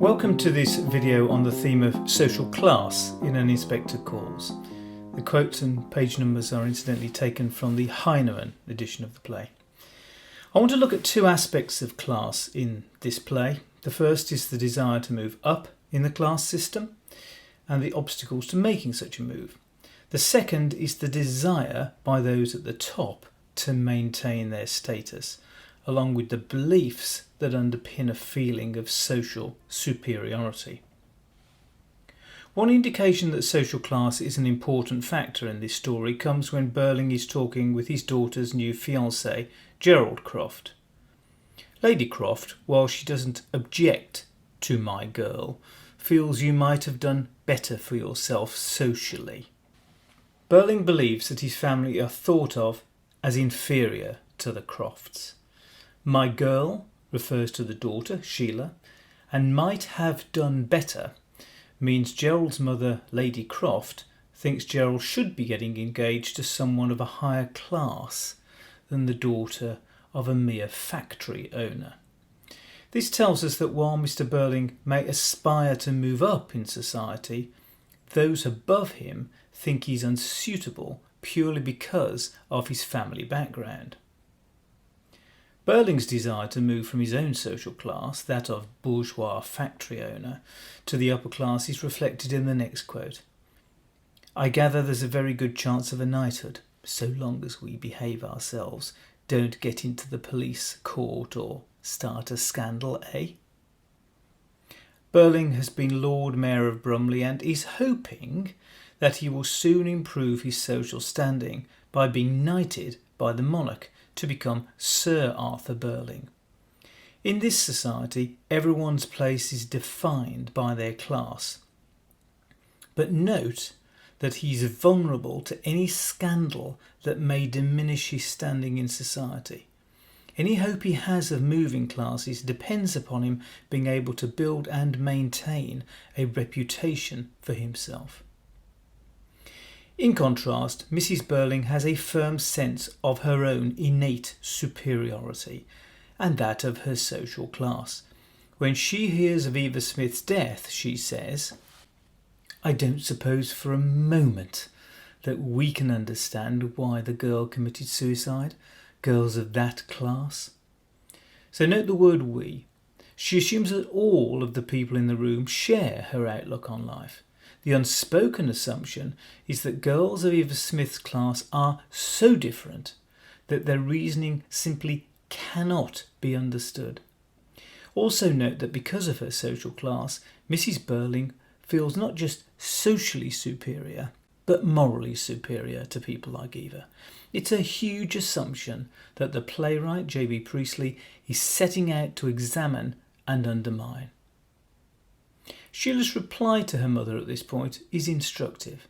Welcome to this video on the theme of social class in An Inspector Calls. The quotes and page numbers are incidentally taken from the Heinemann edition of the play. I want to look at two aspects of class in this play. The first is the desire to move up in the class system and the obstacles to making such a move. The second is the desire by those at the top to maintain their status, along with the beliefs that underpin a feeling of social superiority. One indication that social class is an important factor in this story comes when Burling is talking with his daughter's new fiancé, Gerald Croft. Lady Croft, while she doesn't object to my girl, feels you might have done better for yourself socially. Burling believes that his family are thought of as inferior to the Crofts. My girl refers to the daughter, Sheila, and might have done better means Gerald's mother, Lady Croft, thinks Gerald should be getting engaged to someone of a higher class than the daughter of a mere factory owner. This tells us that while Mr. Burling may aspire to move up in society, those above him think he's unsuitable purely because of his family background. Burling's desire to move from his own social class, that of bourgeois factory owner, to the upper class is reflected in the next quote. I gather there's a very good chance of a knighthood, so long as we behave ourselves, don't get into the police court or start a scandal, eh? Burling has been Lord Mayor of Brumley and is hoping that he will soon improve his social standing by being knighted by the monarch to become Sir Arthur Burling. In this society, everyone's place is defined by their class. But note that he's vulnerable to any scandal that may diminish his standing in society. Any hope he has of moving classes depends upon him being able to build and maintain a reputation for himself. In contrast, Mrs. Burling has a firm sense of her own innate superiority and that of her social class. When she hears of Eva Smith's death, she says, I don't suppose for a moment that we can understand why the girl committed suicide, girls of that class. So note the word we. She assumes that all of the people in the room share her outlook on life. The unspoken assumption is that girls of Eva Smith's class are so different that their reasoning simply cannot be understood. Also note that because of her social class, Mrs. Burling feels not just socially superior, but morally superior to people like Eva. It's a huge assumption that the playwright J.B. Priestley is setting out to examine and undermine. Sheila's reply to her mother at this point is instructive.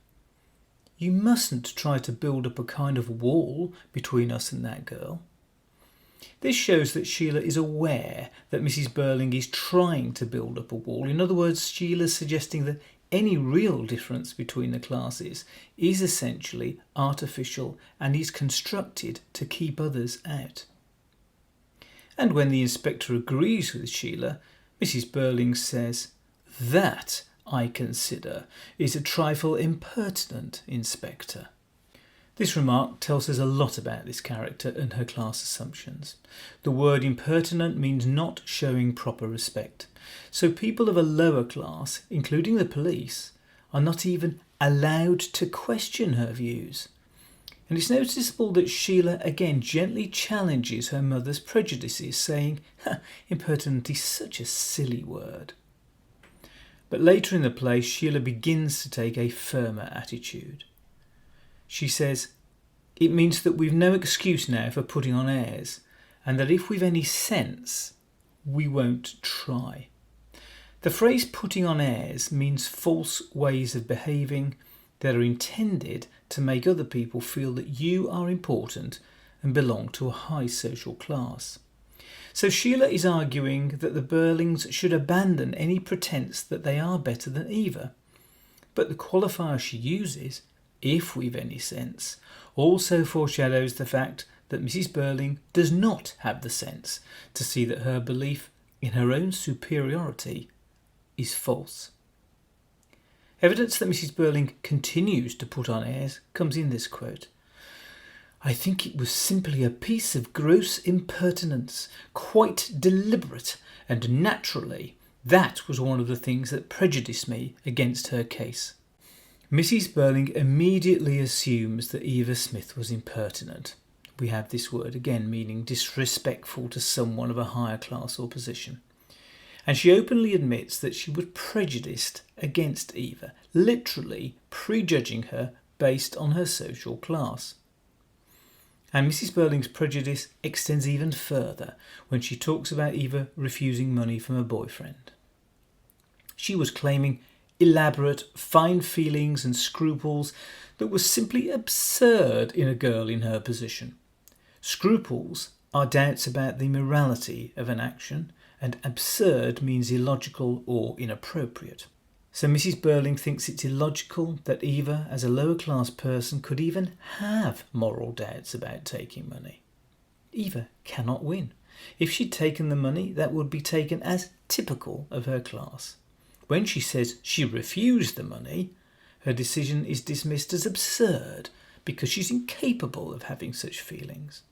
You mustn't try to build up a kind of wall between us and that girl. This shows that Sheila is aware that Mrs. Burling is trying to build up a wall. In other words, Sheila's suggesting that any real difference between the classes is essentially artificial and is constructed to keep others out. And when the inspector agrees with Sheila, Mrs. Burling says, that, I consider, is a trifle impertinent, Inspector. This remark tells us a lot about this character and her class assumptions. The word impertinent means not showing proper respect. So people of a lower class, including the police, are not even allowed to question her views. And it's noticeable that Sheila again gently challenges her mother's prejudices, saying, impertinent is such a silly word. But later in the play, Sheila begins to take a firmer attitude. She says, it means that we've no excuse now for putting on airs, and that if we've any sense, we won't try. The phrase putting on airs means false ways of behaving that are intended to make other people feel that you are important and belong to a high social class. So Sheila is arguing that the Burlings should abandon any pretense that they are better than Eva. But the qualifier she uses, if we've any sense, also foreshadows the fact that Mrs. Burling does not have the sense to see that her belief in her own superiority is false. Evidence that Mrs. Burling continues to put on airs comes in this quote. "I think it was simply a piece of gross impertinence, quite deliberate, and naturally that was one of the things that prejudiced me against her case." Mrs. Burling immediately assumes that Eva Smith was impertinent. We have this word again meaning disrespectful to someone of a higher class or position. And she openly admits that she was prejudiced against Eva, literally prejudging her based on her social class. And Mrs. Burling's prejudice extends even further when she talks about Eva refusing money from her boyfriend. She was claiming elaborate, fine feelings and scruples that were simply absurd in a girl in her position. Scruples are doubts about the morality of an action, and absurd means illogical or inappropriate. So Mrs. Burling thinks it's illogical that Eva, as a lower class person, could even have moral doubts about taking money. Eva cannot win. If she'd taken the money, that would be taken as typical of her class. When she says she refused the money, her decision is dismissed as absurd because she's incapable of having such feelings.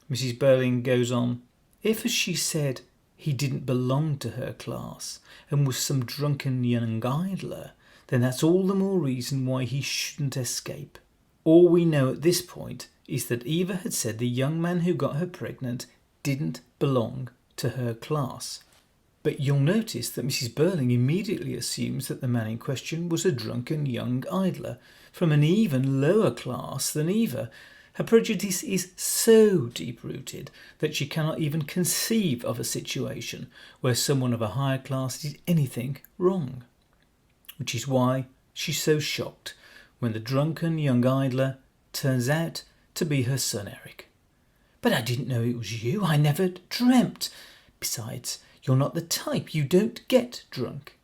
Mrs. Burling goes on, "If, as she said, he didn't belong to her class and was some drunken young idler, then that's all the more reason why he shouldn't escape. All we know at this point is that Eva had said the young man who got her pregnant didn't belong to her class." But you'll notice that Mrs. Burling immediately assumes that the man in question was a drunken young idler from an even lower class than Eva. Her prejudice is so deep-rooted that she cannot even conceive of a situation where someone of a higher class did anything wrong. Which is why she's so shocked when the drunken young idler turns out to be her son Eric. "But I didn't know it was you. I never dreamt. Besides, you're not the type. You don't get drunk."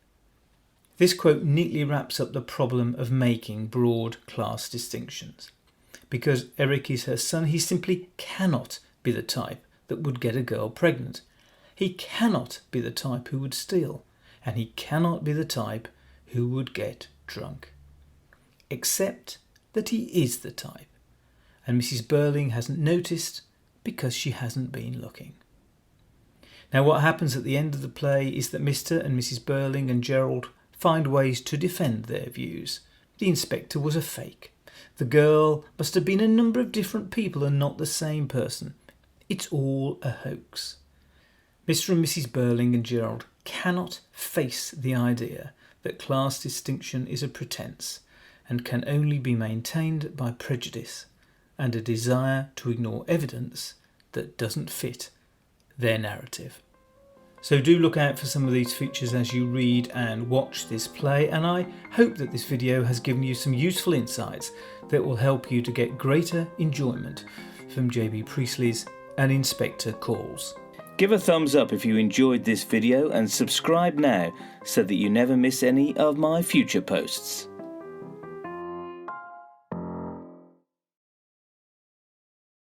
This quote neatly wraps up the problem of making broad class distinctions. Because Eric is her son, he simply cannot be the type that would get a girl pregnant. He cannot be the type who would steal, and he cannot be the type who would get drunk. Except that he is the type, and Mrs. Burling hasn't noticed because she hasn't been looking. Now what happens at the end of the play is that Mr. and Mrs. Burling and Gerald find ways to defend their views. The inspector was a fake. The girl must have been a number of different people and not the same person. It's all a hoax. Mr. and Mrs. Burling and Gerald cannot face the idea that class distinction is a pretense and can only be maintained by prejudice and a desire to ignore evidence that doesn't fit their narrative. So do look out for some of these features as you read and watch this play, and I hope that this video has given you some useful insights that will help you to get greater enjoyment from J.B. Priestley's An Inspector Calls. Give a thumbs up if you enjoyed this video and subscribe now so that you never miss any of my future posts.